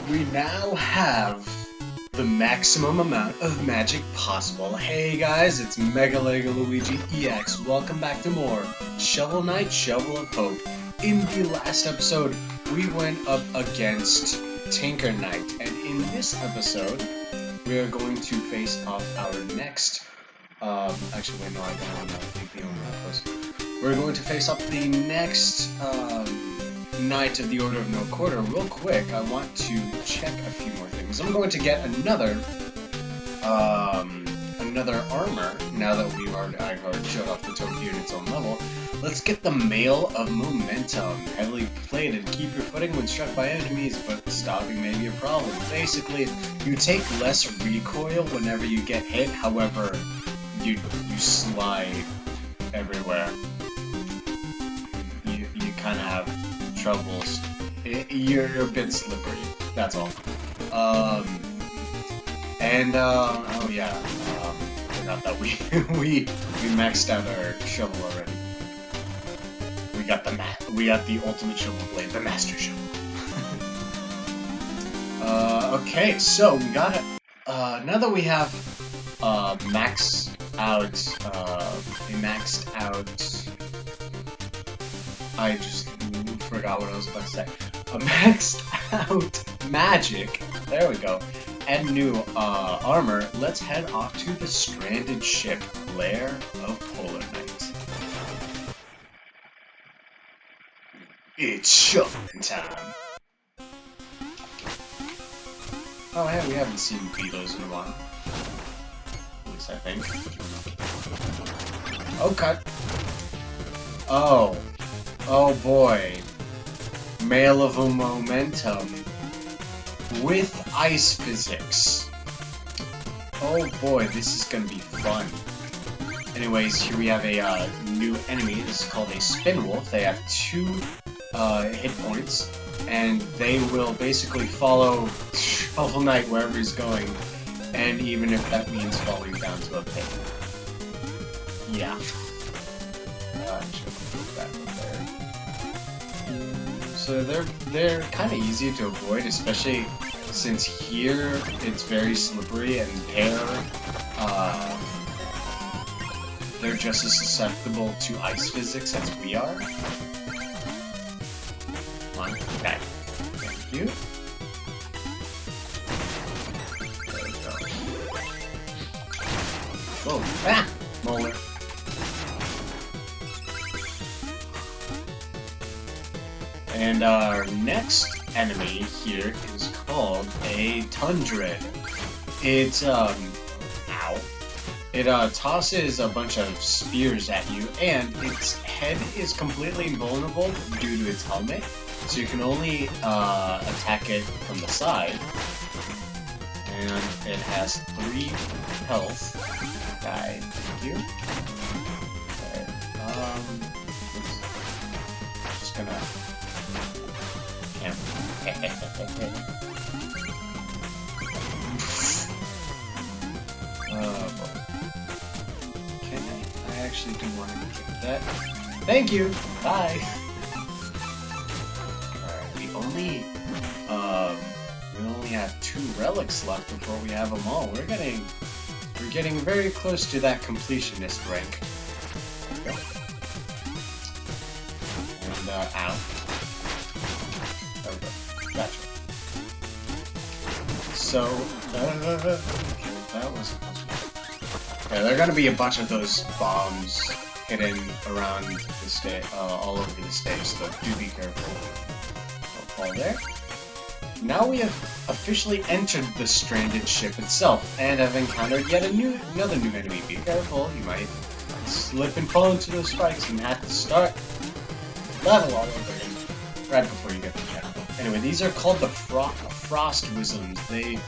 we now have the maximum amount of magic possible. Hey guys, it's Mega Lego Luigi EX. Welcome back to more Shovel Knight, Shovel of Hope. In the last episode, we went up against Tinker Knight, and in this episode, we are going to face off our next. Actually, wait, no, I don't want to think the order that was. We're going to face off the next Knight of the Order of No Quarter. Real quick, I want to check a few more things. I'm going to get another armor now that I've already showed off the token here in its own level. Let's get the Mail of Momentum. Heavily plated. Keep your footing when struck by enemies, but stopping may be a problem. Basically, you take less recoil whenever you get hit. However, you slide everywhere. You kind of have troubles. You're a bit slippery. That's all. Oh yeah. Forgot that we maxed out our shovel already. We got the ultimate shovel blade, the master shovel. Okay, so we got it. Now that we have maxed out. I just forgot what I was about to say. A maxed out magic. There we go. And new armor. Let's head off to the stranded ship, Lair of Polar Knight. It's shoveling time. Oh hey, we haven't seen beetles in a while. At least I think. Okay. Oh boy. Mail of a Momentum with ice physics. Oh boy, this is gonna be fun. Anyways, here we have a new enemy. This is called a Spin Wolf. They have 2 hit points, and they will basically follow Shovel Knight wherever he's going, and even if that means falling down to a pit. Yeah. So they're kind of easy to avoid, especially since here it's very slippery, and they're just as susceptible to ice physics as we are. Come on, okay. Thank you. There we go. Whoa! Ah! Molar. And our next enemy here is called a Tundred. It's, ow. It, tosses a bunch of spears at you, and its head is completely invulnerable due to its helmet, so you can only, attack it from the side. And it has 3 health. Okay, thank you. Okay, oops. Just gonna... Oh boy. Can I actually do want to get that. Thank you! Bye! Alright, we only have 2 relics left before we have them all. We're getting very close to that completionist rank. Okay. And ow. Gotcha. So, that was... Yeah, there are gonna be a bunch of those bombs hidden around the stage, all over the stage, so do be careful. Don't fall there. Now we have officially entered the stranded ship itself, and have encountered yet another new enemy. Be careful, you might slip and fall into those spikes and have to start level all over again, right before you get to the chapter. Anyway, these are called the Frost Wisms. They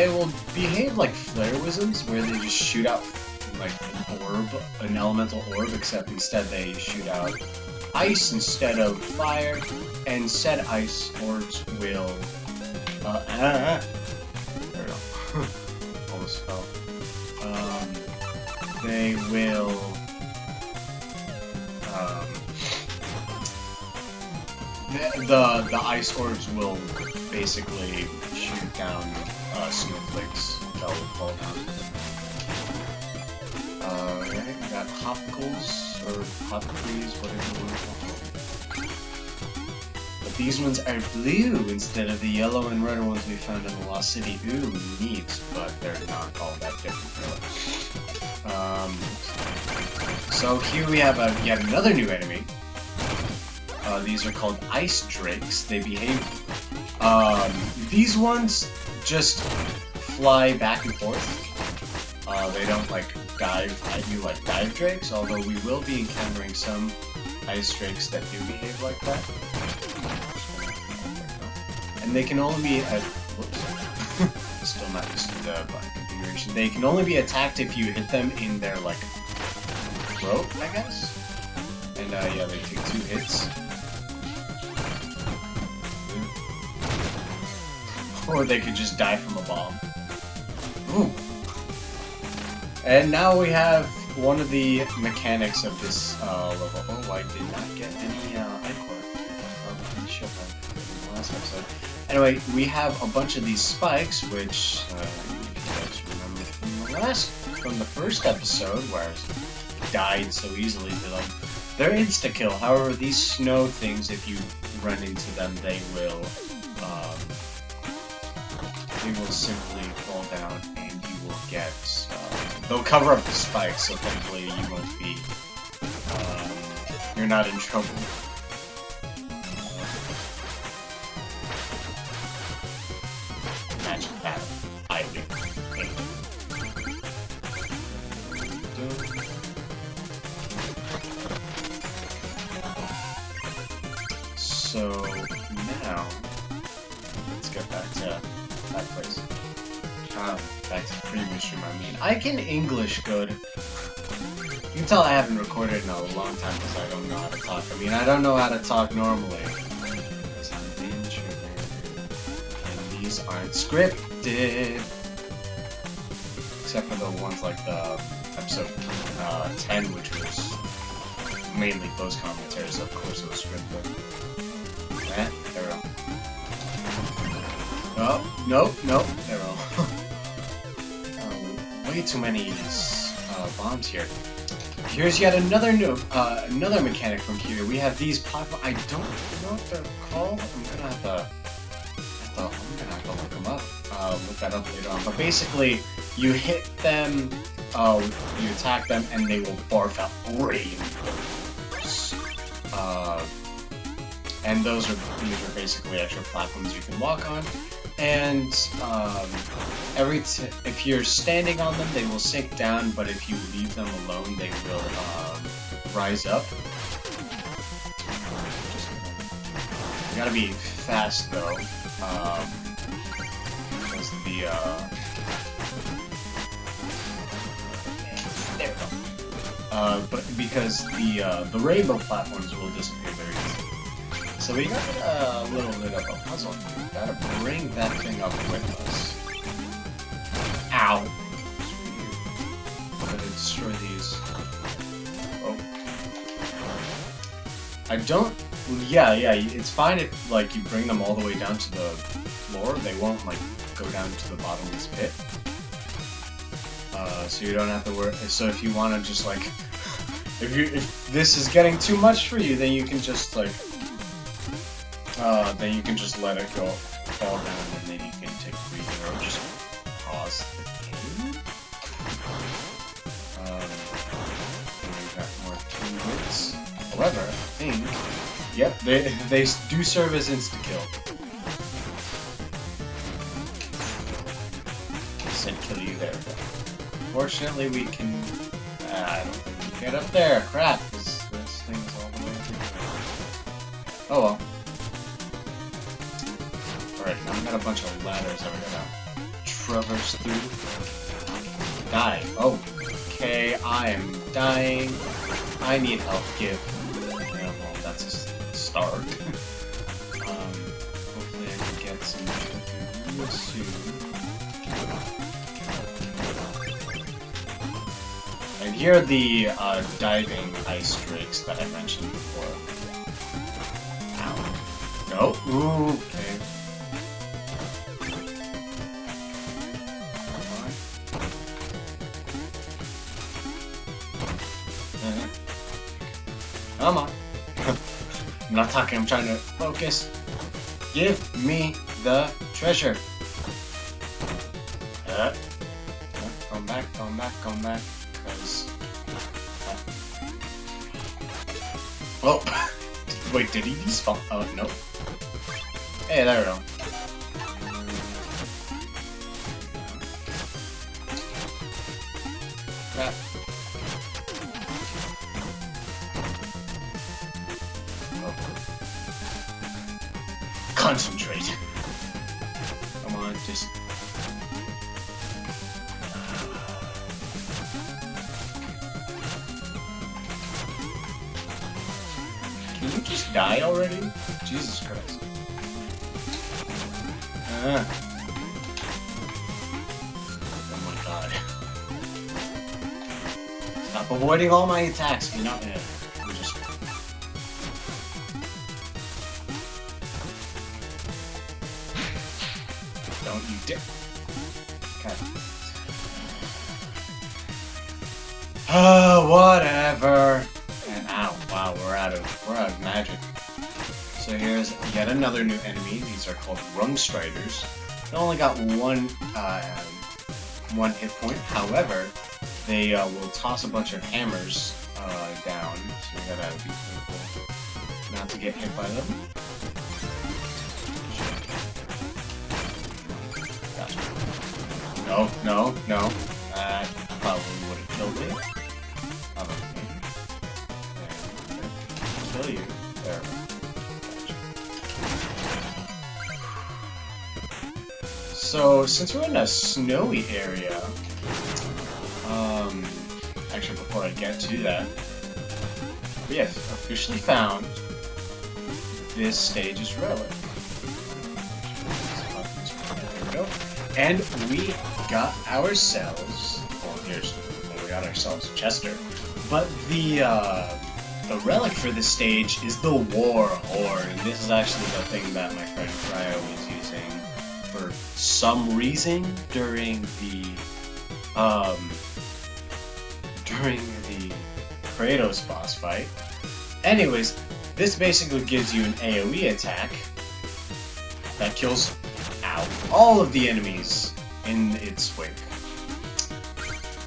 will behave like Flare Wisms, where they just shoot out like an elemental orb, except instead they shoot out ice instead of fire, and said ice orbs will... there we go. Almost fell. They will... the ice orbs will basically shoot down snowflakes that will fall down. Right, we got hopkles or hopcrees, whatever you want to call them. But these ones are blue instead of the yellow and red ones we found in the Lost City. Ooh, neat, but they're not all that different, really. So here we have yet another new enemy. These are called ice drakes. They behave. These ones just fly back and forth. They don't like dive at you like dive drakes, although we will be encountering some ice drakes that do behave like that. And they can only be whoops. Still not used to the configuration. They can only be attacked if you hit them in their like throat, I guess. And yeah, they take 2 hits. Or they could just die from a bomb. Ooh. And now we have one of the mechanics of this level. Oh, I did not get any encore. Oh, I should have in the last episode. Anyway, we have a bunch of these spikes, which, if you guys remember from the first episode, where I died so easily to them, they're insta-kill. However, these snow things, if you run into them, they will simply fall down, and you will get, they'll cover up the spikes, so thankfully you won't be, you're not in trouble. Magic battle. I win. So, now, let's get back to that place. Back to the previous room, I mean. I can English good. You can tell I haven't recorded in a long time because I don't know how to talk. I mean, I don't know how to talk normally. Because I'm an introvert. And these aren't scripted. Except for the ones like the episode 10, which was mainly those commentaries. Of course it was scripted. There we go. Oh, nope, there we go. Way too many bombs here. Here's yet another new, another mechanic from here. We have these platforms. I don't know what they're called. I'm gonna have to look them up. Look that up later on. But basically, you hit them, you attack them, and they will barf out rainbows. And these are basically extra platforms you can walk on. And if you're standing on them, they will sink down, but if you leave them alone, they will rise up. You gotta be fast though, because there we go. But because the rainbow platforms will disappear very easily. So we got a little bit of a puzzle. We gotta bring that thing up with us. Ow! Gotta destroy these. Oh. I don't... Yeah, it's fine if, like, you bring them all the way down to the floor. They won't, like, go down to the bottomless pit. So you don't have to worry. So if you want to just, like... If this is getting too much for you, then you can just, like... then you can just let it go, fall down, and then you can take a breather or just pause the game. And we've got more 2 hits. However, I think, yep, they do serve as insta-kill. Said kill you there. Fortunately, we can. I don't think we can get up there. Crap, this thing's all the way through. Oh well. Alright, now I've got a bunch of ladders that we're gonna traverse through. Die. Oh, okay, I am dying. I need help. Give. Yeah, well, that's a start. Hopefully I can get some real soon. And here are the diving ice drakes that I mentioned before. Ow. No. Ooh, okay. Come on. I'm not talking, I'm trying to focus. Give me the treasure. Come back, come back, come back. Cause... Oh! Wait, did he despawn? Oh, no. Hey, there we go. Crap. Concentrate. Come on, just... Can you just die already? Jesus Christ. Oh my god. Stop avoiding all my attacks, you know? Yeah, I'm just... Don't you dare. Okay. Whatever. And ow, wow, we're out of magic. So here's yet another new enemy. These are called Rung Striders. They only got one hit point. However, they will toss a bunch of hammers down. So we gotta be careful not to get hit by them. No, no, no. That probably would have killed me. Probably. Kill you. There. So, since we're in a snowy area, actually before I get to that, we have officially found this stage's relic. There we go. And we got ourselves, we got ourselves Chester, but the relic for this stage is the War Horn. This is actually the thing that my friend Cryo was using for some reason during the Kratos boss fight. Anyways, this basically gives you an AoE attack that kills all of the enemies in its wake.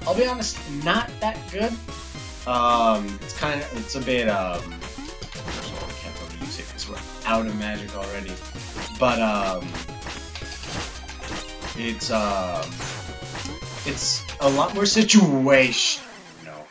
I'll be honest, not that good. It's a bit, I can't really use it because we're out of magic already. But, it's a lot more situation. No.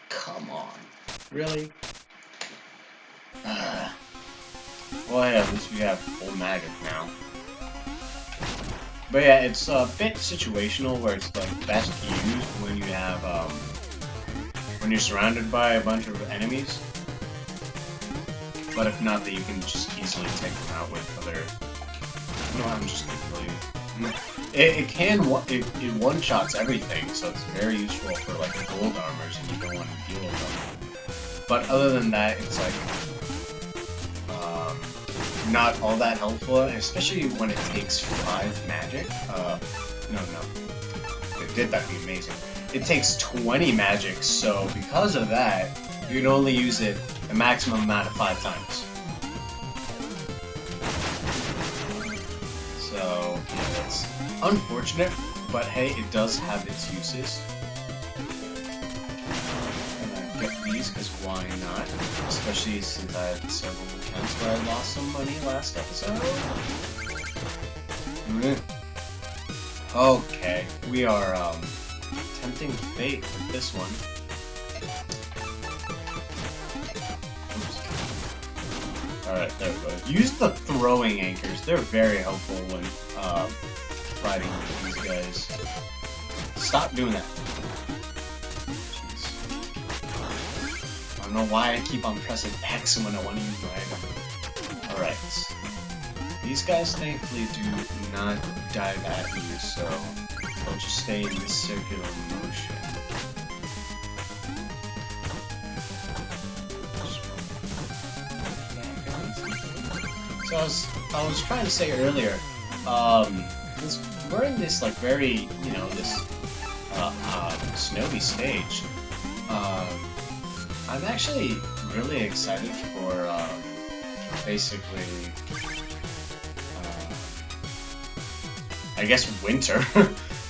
Come on. Really? Well, yeah, at least we have full magic now. But yeah, it's a bit situational where it's like best used when you have when you're surrounded by a bunch of enemies. But if not, that you can just easily take them out with other. No, I'm just gonna kill you. It one-shots everything, so it's very useful for like gold armors and you don't want to deal with them. But other than that, it's like not all that helpful, especially when it takes 5 magic. No. If it did, that'd be amazing. It takes 20 magic, so because of that, you can only use it a maximum amount of 5 times. So, yeah, that's unfortunate, but hey, it does have its uses. Get these, because why not? Especially since I had several attempts where I lost some money last episode. Okay, we are tempting fate with this one. Oops. Alright, there we go. Use the throwing anchors. They're very helpful when fighting with these guys. Stop doing that. I don't know why I keep on pressing X when I want to use my item. Alright. These guys thankfully do not dive at me, so they'll just stay in this circular motion. So I was trying to say earlier, since we're in this like very, you know, this snowy stage, I'm actually really excited for basically, I guess winter,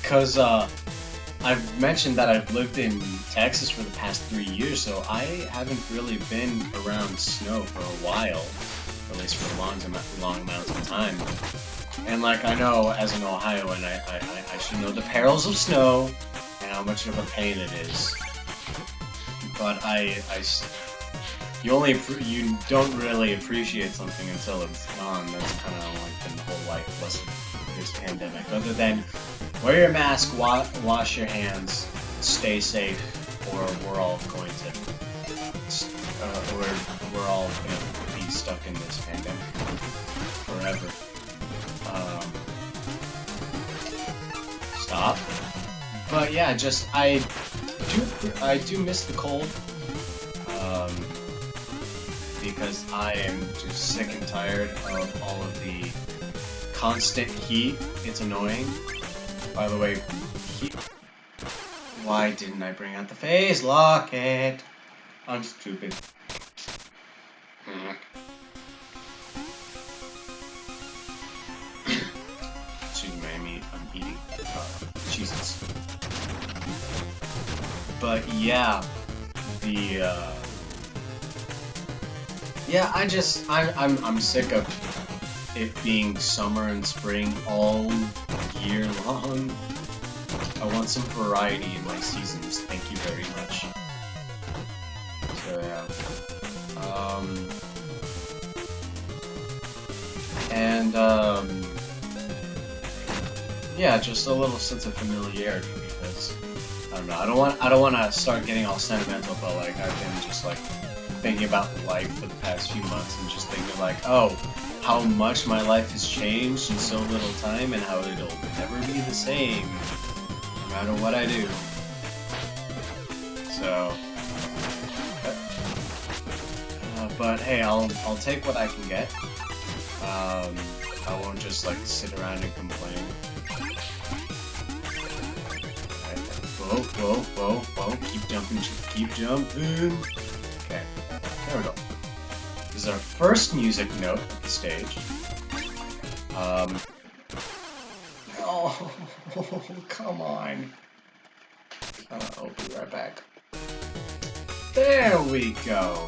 because I've mentioned that I've lived in Texas for the past 3 years, so I haven't really been around snow for a while. At least for long amounts of time. And like I know as an Ohioan, I should know the perils of snow and how much of a pain it is. But you don't really appreciate something until it's gone. That's kind of like been the whole life lesson of this pandemic. Other than wear your mask, wash your hands, stay safe, or we're all going to, we're all gonna be stuck in this pandemic forever. Stop. But yeah, just I do miss the cold. Because I am just sick and tired of all of the constant heat. It's annoying. By the way, why didn't I bring out the face locket? I'm stupid. Excuse me, I'm eating cheeses. But yeah, yeah, I'm sick of it being summer and spring all year long. I want some variety in my seasons. Thank you very much. So yeah. Yeah, just a little sense of familiarity because I don't know. I don't want to start getting all sentimental, but like I've been just like thinking about life for the past few months and just thinking like, oh, how much my life has changed in so little time and how it'll never be the same no matter what I do. So, but hey, I'll take what I can get. I won't just like sit around and complain. Whoa, whoa, whoa, whoa! Keep jumping, keep jumping. Okay, there we go. This is our first music note of the stage. Oh, come on. I'll be right back. There we go.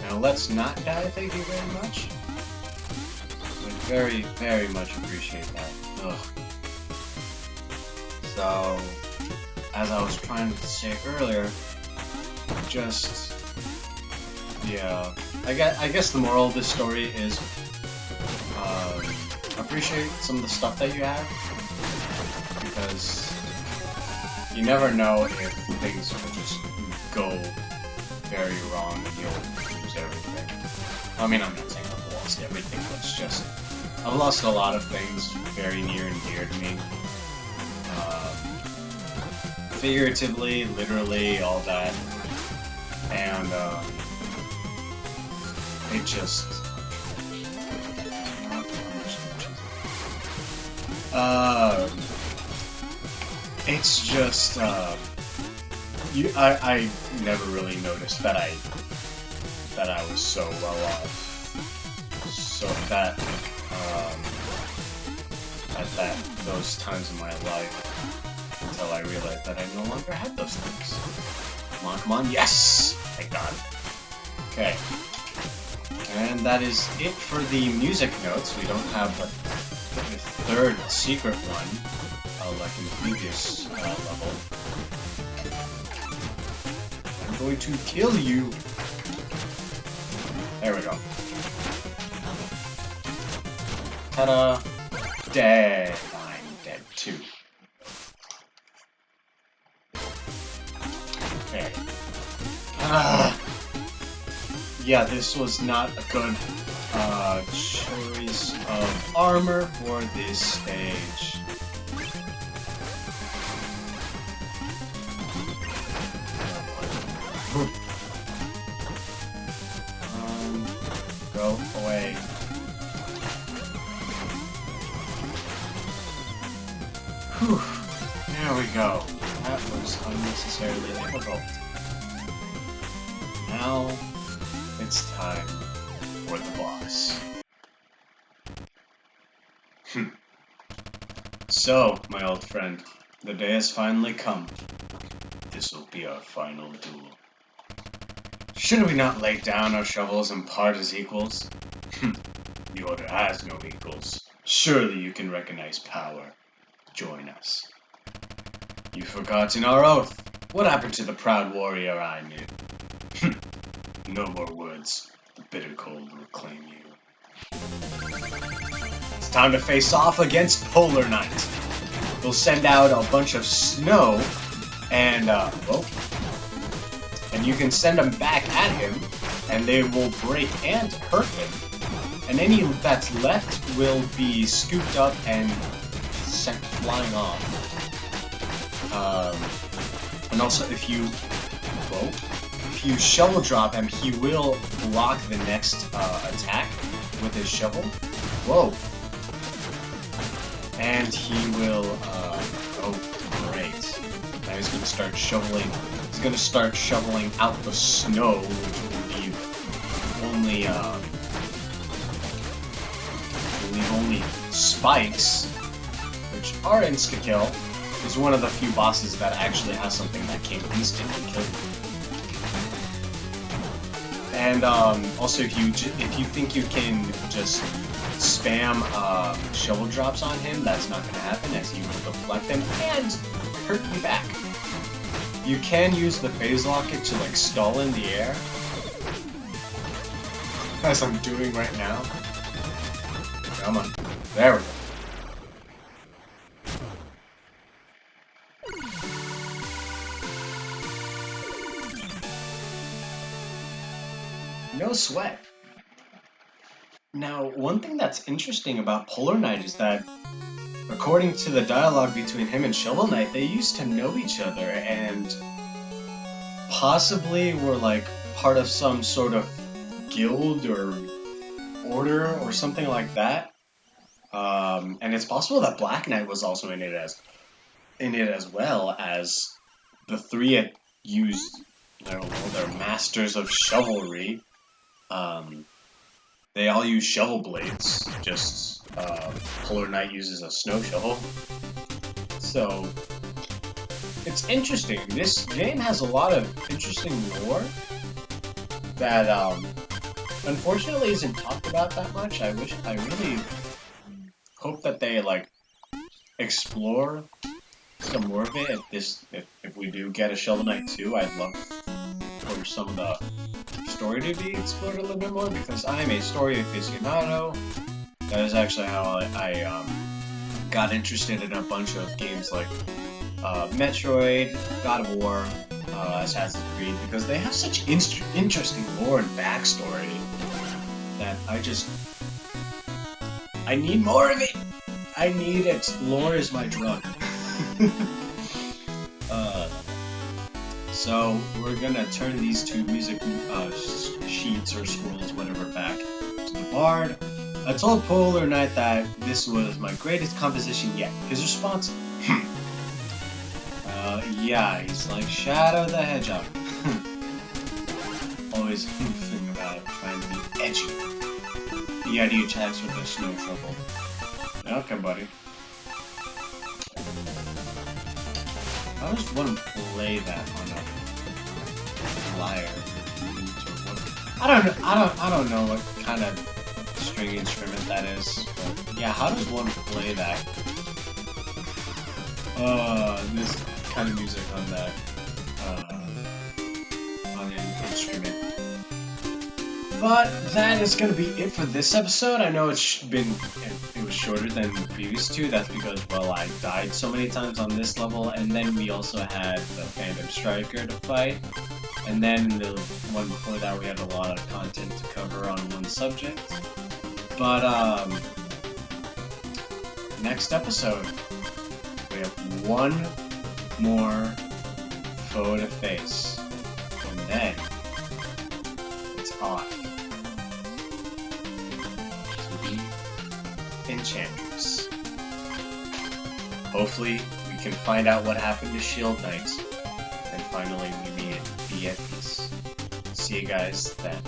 Now let's not die, thank you very much. I very, very much appreciate that. Ugh. So, as I was trying to say earlier, just, yeah, I guess the moral of this story is, appreciate some of the stuff that you have, because you never know if things will just go very wrong and you'll lose everything. I mean, I'm not saying I've lost everything, but it's just, I've lost a lot of things very near and dear to me. Figuratively, literally, all that. And, it just... it's just, I never really noticed that I was so well off. So at those times in my life, until I realized that I no longer had those things. Come on, yes! Thank God. Okay. And that is it for the music notes. We don't have a third secret one, like in the previous level. I'm going to kill you! There we go. Ta-da! Dead. I'm dead too. Okay. Yeah, this was not a good choice of armor for this stage. Go away. Whew. There we go. That was unnecessarily difficult. Now, it's time for the boss. So, my old friend, the day has finally come. This will be our final duel. Should we not lay down our shovels and part as equals? The Order has no equals. Surely you can recognize power. Join us. You've forgotten our oath. What happened to the proud warrior I knew? No more words. The bitter cold will claim you. It's time to face off against Polar Knight. We'll send out a bunch of snow, and and you can send them back at him, and they will break and hurt him. And any that's left will be scooped up and sent flying off. And also, if you shovel drop him, he will block the next attack with his shovel. Whoa! And he will. Oh, great! Now he's gonna start shoveling. He's gonna start shoveling out the snow, which will leave only spikes, which are insta-kill. He's one of the few bosses that actually has something that can instantly kill you. And also, if you think you can just spam shovel drops on him, that's not going to happen, as he will deflect them and hurt you back. You can use the phase locket to like stall in the air, as I'm doing right now. Come on, there we go. No sweat. Now, one thing that's interesting about Polar Knight is that, according to the dialogue between him and Shovel Knight, they used to know each other and possibly were like part of some sort of guild or order or something like that. And it's possible that Black Knight was also in it as well, as the three had used, I don't know, they're masters of chivalry. They all use shovel blades, just Polar Knight uses a snow shovel. So, it's interesting. This game has a lot of interesting lore that unfortunately isn't talked about that much. I really hope that they like explore some more of it. If we do get a Shovel Knight 2, I'd love for some of the story to be explored a little bit more, because I am a story aficionado. That is actually how I got interested in a bunch of games like Metroid, God of War, Assassin's Creed, because they have such interesting lore and backstory that I need more of it. I need it. Lore is my drug. So we're gonna turn these two music sheets or scrolls, whatever, back to the Bard. I told Polar Knight that this was my greatest composition yet. His response, yeah, he's like Shadow the Hedgehog. Always thinking about trying to be edgy. Yeah, he attacks with a snow shovel. Okay, buddy. How does one play that on a lyre? I don't know what kind of string instrument that is. But yeah, how does one play that? This kind of music on that on an instrument. But that is going to be it for this episode. I know it was shorter than the previous two. That's because, well, I died so many times on this level, and then we also had the Phantom Striker to fight. And then the one before that, we had a lot of content to cover on one subject. But, next episode, we have one more foe to face. And then, it's off. Enchantress. Hopefully, we can find out what happened to Shield Knight, and finally we be at peace. See you guys then.